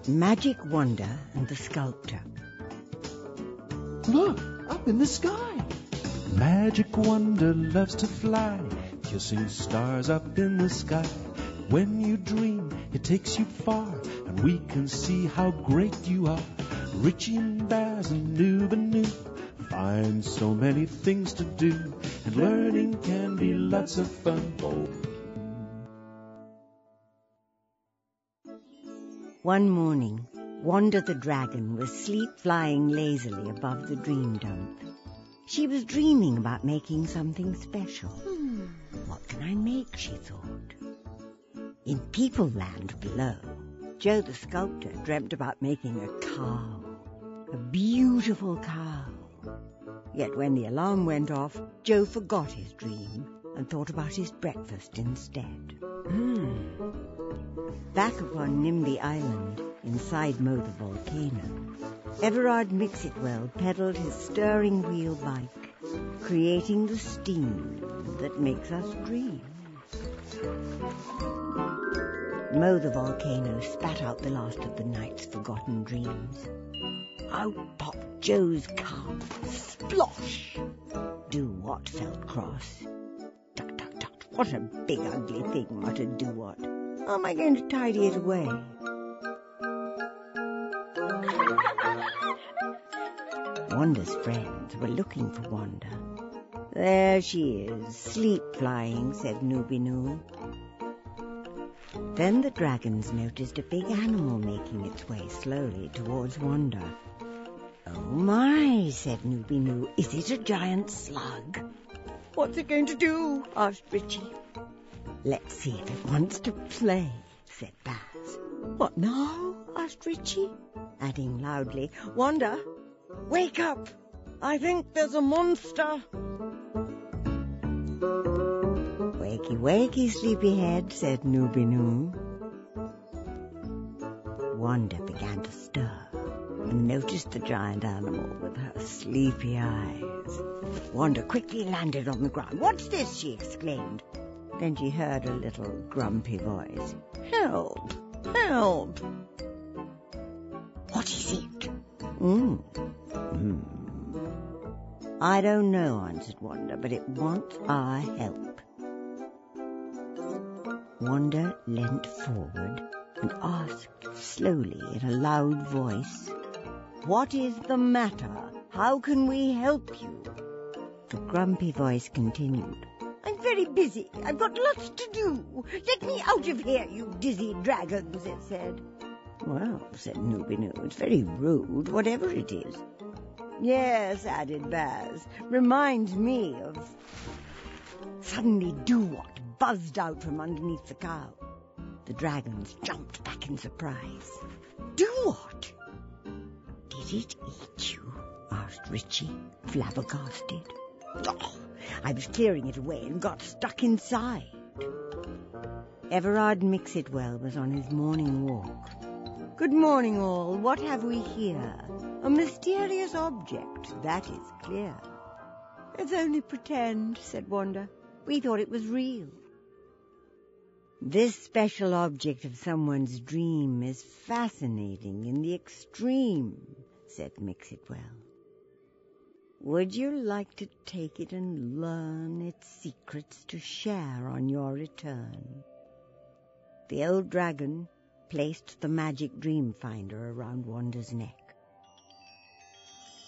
Magic Wanda and the Sculptor. Look, up in the sky. Magic Wanda loves to fly, kissing stars up in the sky. When you dream, it takes you far, and we can see how great you are. Richie and Baz and Noob and Noob find so many things to do, and learning can be lots of fun. Oh. One morning, Wanda the dragon was sleep-flying lazily above the dream dump. She was dreaming about making something special. What can I make, she thought. In People Land below, Joe the Sculptor dreamt about making a cow. A beautiful cow. Yet when the alarm went off, Joe forgot his dream and thought about his breakfast instead. Back upon Nimby Island, inside Mo the volcano, Everard Mixitwell pedalled his stirring wheel bike, creating the steam that makes us dream. Mo the volcano spat out the last of the night's forgotten dreams. Out popped Joe's car. Splosh! Do-What felt cross. Tut, tut, tut. What a big ugly thing, muttered Do-What. How am I going to tidy it away? Wanda's friends were looking for Wanda. There she is, sleep-flying, said Nooby Noo. Then the dragons noticed a big animal making its way slowly towards Wanda. Oh my, said Nooby Noo. Is it a giant slug? What's it going to do? Asked Richie. Let's see if it wants to play, said Baz. What now? Asked Richie, adding loudly, Wanda, wake up! I think there's a monster. Wakey, wakey, sleepyhead, said Nooby Noo. Wanda began to stir and noticed the giant animal with her sleepy eyes. Wanda quickly landed on the ground. What's this? She exclaimed. Then she heard a little grumpy voice. Help! Help! What is it? I don't know, answered Wanda, but it wants our help. Wanda leant forward and asked slowly in a loud voice, What is the matter? How can we help you? The grumpy voice continued, I'm very busy. I've got lots to do. Let me out of here, you dizzy dragons, it said. Well, said Nooby Noo, it's very rude, whatever it is. Yes, added Baz, reminds me of... Suddenly Do-What buzzed out from underneath the cow. The dragons jumped back in surprise. Do-What? Did it eat you? Asked Richie, flabbergasted. Oh, I was clearing it away and got stuck inside. Everard Mixitwell was on his morning walk. Good morning, all. What have we here? A mysterious object, that is clear. It's only pretend, said Wanda. We thought it was real. This special object of someone's dream is fascinating in the extreme, said Mixitwell. Would you like to take it and learn its secrets to share on your return? The old dragon placed the magic dream finder around Wanda's neck.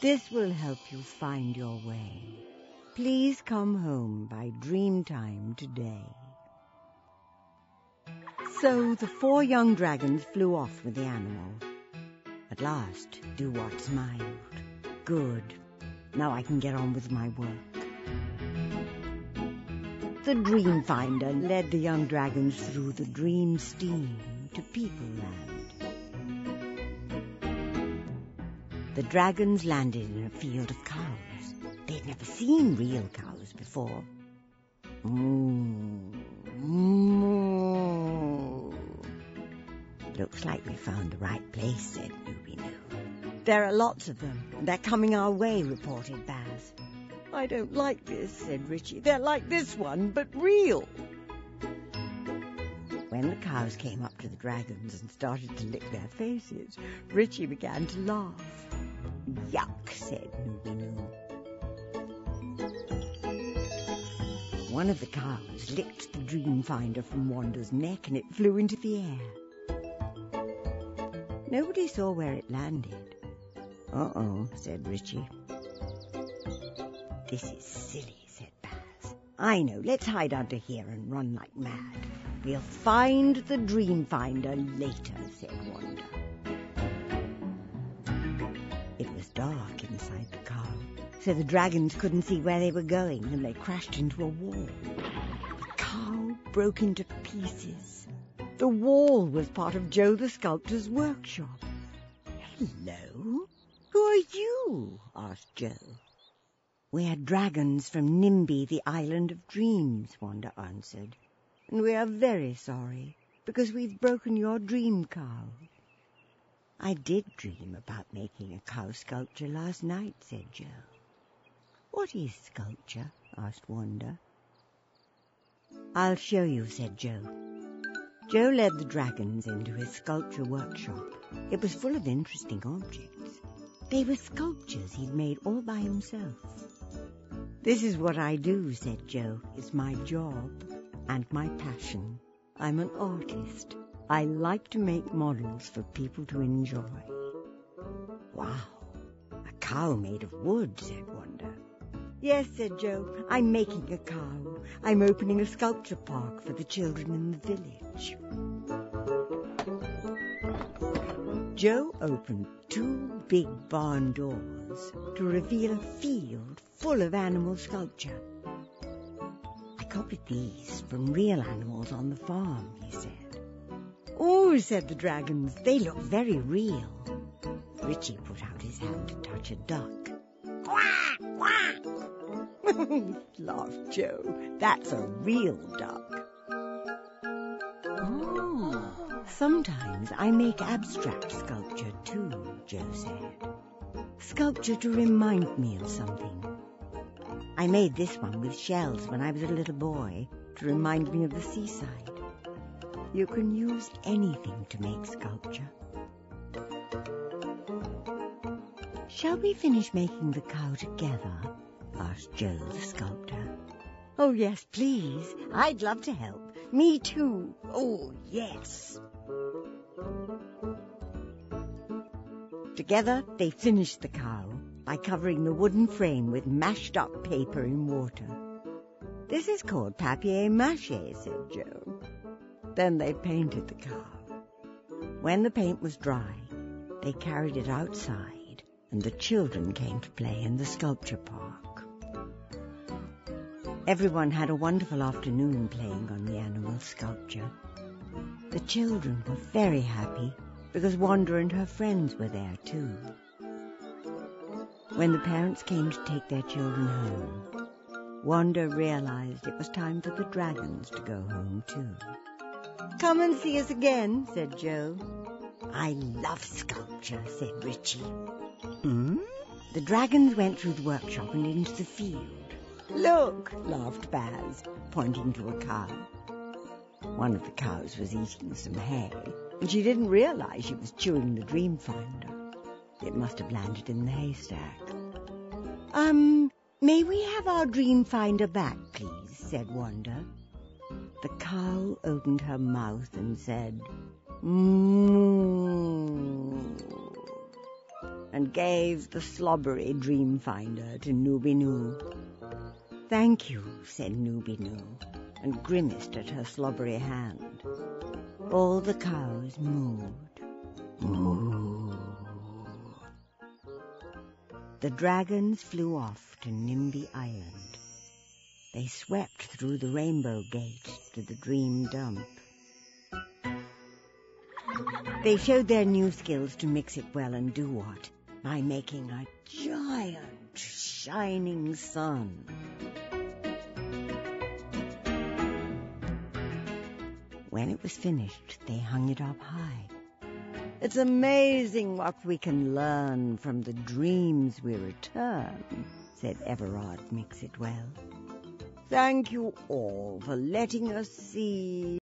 This will help you find your way. Please come home by dream time today. So the 4 young dragons flew off with the animal. At last, Do-What smiled. Good. Now I can get on with my work. The dream finder led the young dragons through the dream steam to People Land. The dragons landed in a field of cows. They'd never seen real cows before. Moo, moo. Looks like we found the right place, said Nooby Noo. There are lots of them, and they're coming our way, reported Baz. I don't like this, said Richie. They're like this one, but real. When the cows came up to the dragons and started to lick their faces, Richie began to laugh. Yuck, said Noobie-Noo. One of the cows licked the dream finder from Wanda's neck and it flew into the air. Nobody saw where it landed. Uh-oh, said Richie. This is silly, said Baz. I know, let's hide under here and run like mad. We'll find the dream finder later, said Wanda. It was dark inside the cow, so the dragons couldn't see where they were going and they crashed into a wall. The cow broke into pieces. The wall was part of Joe the Sculptor's workshop. Hello? Who are you? Asked Joe. We are dragons from Nimby, the island of dreams, Wanda answered. And we are very sorry, because we've broken your dream cow. I did dream about making a cow sculpture last night, said Joe. What is sculpture? Asked Wanda. I'll show you, said Joe. Joe led the dragons into his sculpture workshop. It was full of interesting objects. They were sculptures he'd made all by himself. This is what I do, said Joe. It's my job and my passion. I'm an artist. I like to make models for people to enjoy. Wow, a cow made of wood, said Wanda. Yes, said Joe, I'm making a cow. I'm opening a sculpture park for the children in the village. Joe opened 2 big barn doors to reveal a field full of animal sculpture. I copied these from real animals on the farm, he said. Oh, said the dragons, they look very real. Richie put out his hand to touch a duck. Quack, quack! Laughed Joe. That's a real duck. Oh, sometimes I make abstract sculpture too, Joe said. Sculpture to remind me of something. I made this one with shells when I was a little boy to remind me of the seaside. You can use anything to make sculpture. Shall we finish making the cow together? Asked Joe the sculptor. Oh, yes, please. I'd love to help. Me too. Oh, yes. Together, they finished the cow by covering the wooden frame with mashed-up paper in water. This is called papier-mâché, said Joe. Then they painted the cow. When the paint was dry, they carried it outside, and the children came to play in the sculpture park. Everyone had a wonderful afternoon playing on the animal sculpture. The children were very happy because Wanda and her friends were there too. When the parents came to take their children home, Wanda realized it was time for the dragons to go home too. Come and see us again, said Joe. I love sculpture, said Richie. The dragons went through the workshop and into the field. Look, laughed Baz, pointing to a cow. One of the cows was eating some hay, and she didn't realize she was chewing the dream finder. It must have landed in the haystack. May we have our dream finder back, please, said Wanda. The cow opened her mouth and said, moo, and gave the slobbery dream finder to Noobie-Noo. Thank you, said Noobie-Noo, and grimaced at her slobbery hand. All the cows mooed. Moo. The dragons flew off to Nimby Island. They swept through the rainbow gate to the dream dump. They showed their new skills to mix it well and do what? By making a giant shining sun. When it was finished, they hung it up high. It's amazing what we can learn from the dreams we return, said Everard Mix-It-Well. Thank you all for letting us see